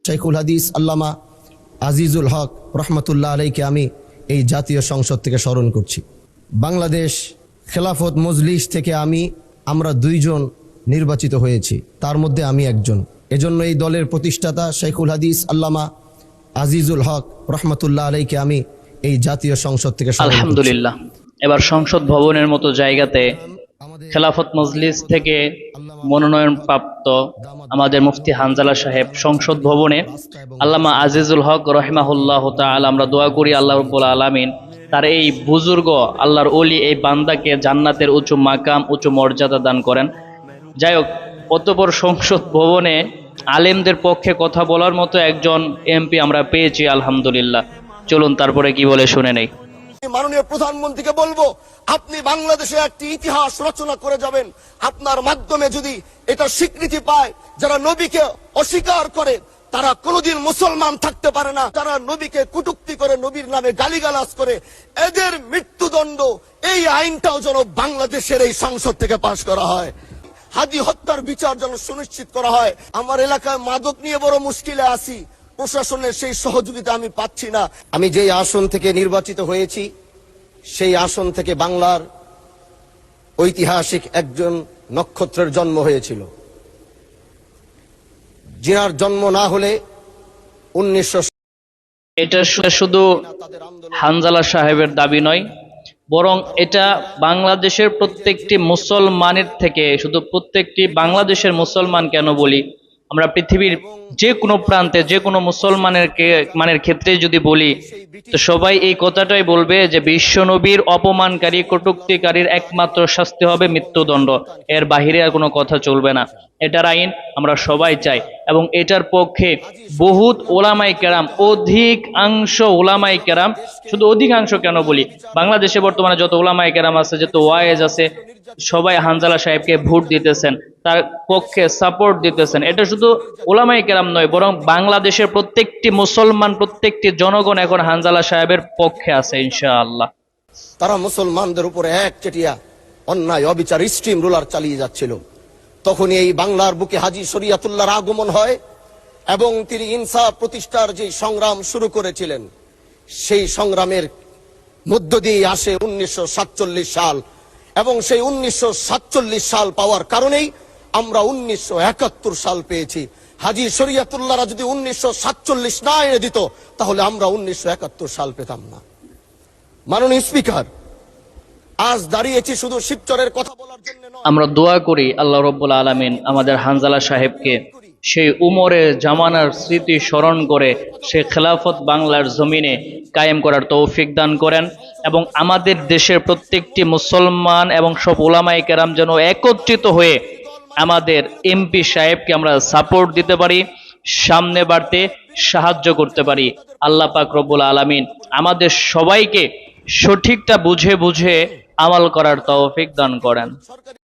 শাইখুল হাদিস আল্লামা আজিজুল হক রহমতুল্লাহ আলাইকে আমি এই জাতীয় সংসদ থেকে স্মরণ করছি। বাংলাদেশ খেলাফত মজলিস থেকে আমরা দুইজন নির্বাচিত হয়েছি, তার মধ্যে আমি একজন। এজন্য এই দলের প্রতিষ্ঠাতা শাইখুল হাদিস আল্লামা আজিজুল হক রহমতুল্লাহ আলাইকে আমি এই জাতীয় সংসদ থেকে স্মরণ করছি। আলহামদুলিল্লাহ, এবার সংসদ ভবনের মতো জায়গাতে খেলাফত মজলিস থেকে মনোনয়ন প্রাপ্ত আমাদের মুফতি হানজালা সাহেব সংসদ ভবনে আল্লামা আজিজুল হক রহিমাহুল্লাহ তাআলা আমরা দোয়া করি আল্লাহ রাব্বুল আলামিন তার এই বুজুর্গ আল্লাহর ওলি এই বান্দাকে জান্নাতের উঁচু মাকাম উঁচু মর্যাদা দান করেন। যাই হোক, অতঃপর সংসদ ভবনে আলেমদের পক্ষে কথা বলার মতো একজন এমপি আমরা পেয়েছি আলহামদুলিল্লাহ। চলুন তারপরে কি বলে শুনে নেই। মাননীয় প্রধানমন্ত্রীকে বলবো, আপনি বাংলাদেশে একটি ইতিহাস রচনা করে যাবেন। আপনার মাধ্যমে যদি এটা স্বীকৃতি পায়, যারা নবীকে অস্বীকার করে তারা কোনোদিন মুসলমান থাকতে পারে না। যারা নবীকে কটূক্তি করে, নবীর নামে গালিগালাজ করে, এদের মৃত্যুদণ্ড, এই আইনটাও যেন বাংলাদেশের এই সংসদ থেকে পাশ করা হয়। হাদি হত্যার বিচার যেন সুনিশ্চিত করা হয়। আমার এলাকায় মাদক নিয়ে বড় মুশকিলে আছি, প্রশাসনের সেই সহযোগিতা আমি পাচ্ছি না। আমি যেই আসন থেকে নির্বাচিত হয়েছি সেই আসন থেকে বাংলার ঐতিহাসিক একজন নক্ষত্রের জন্ম হয়েছিল, যিনার জন্ম না হলে 1900 এটা শুধু হানজালা সাহেবের দাবি নয়, বরং এটা বাংলাদেশের প্রত্যেকটি মুসলমানের থেকে, শুধু প্রত্যেকটি বাংলাদেশের মুসলমান কেন বলি, আমরা পৃথিবীর যে কোনো প্রান্তে যে কোনো মুসলমানের ক্ষেত্রে যদি বলি তো সবাই এই কথাটাই বলবে যে বিশ্বনবীর অপমানকারী কটূক্তিকারীর একমাত্র শাস্তি হবে মৃত্যুদণ্ড, এর বাহিরে আর কোনো কথা চলবে না। এটার আইন আমরা সবাই চাই এবং এটার পক্ষে বহুত ওলামায়ে কেরাম, অধিকাংশ ওলামায়ে কেরাম, শুধু অধিকাংশ কেন বলি, বাংলাদেশে বর্তমানে যত ওলামায়ে কেরাম আছে, যত ওয়াইজ আছে, সবাই হানজালা সাহেবকে ভোট দিতেছেন, তার পক্ষে সাপোর্ট দিতেছেন। এটা শুধু ওলামায়ে কেরাম নয়, বরং বাংলাদেশের প্রত্যেকটি মুসলমান, প্রত্যেকটি জনগণ এখন হানজালা সাহেবের পক্ষে আছে ইনশাআল্লাহ। তারা মুসলমানদের উপরে একচেটিয়া অন্যায় অবিচার স্ট্রিম রুলার চালিয়ে যাচ্ছিল। তখনই এই বাংলার বুকে হাজী শরীয়তুল্লাহর আগমন হয় এবং তিনি ইনসাফ প্রতিষ্ঠার যে সংগ্রাম শুরু করেছিলেন, সেই সংগ্রামের মধ্য দিয়ে আসে 1947 সাল এবং সেই 1947 সাল পাওয়ার কারণেই আমরা 1971 সাল পেয়েছি। হাজী শরীয়তুল্লাহরা যদি 1947 না এনে দিত তাহলে আমরা 1971 সাল পেতাম না। মাননীয় স্পিকার, আজ দাঁড়িয়েছি শুধু শিবচরের কথা বলার জন্য নয়। আমরা দোয়া করি আল্লাহ রাব্বুল আলামিন আমাদের হানজালা সাহেবকে সেই উমরের জামানার স্মৃতি স্মরণ করে সে খেলাফত বাংলার জমিনে কায়েম করার তৌফিক দান করেন এবং আমাদের দেশের প্রত্যেকটি মুসলমান এবং সব ওলামায়ে কেরাম যেন একত্রিত হয়ে আমাদের এমপি সাহেবকে আমরা সাপোর্ট দিতে পারি, সামনে বাড়তে সাহায্য করতে পারি। আল্লাহ পাক রব্বুল আলামিন আমাদের সবাইকে সঠিকটা বুঝে বুঝে আমল করার তৌফিক দান করেন।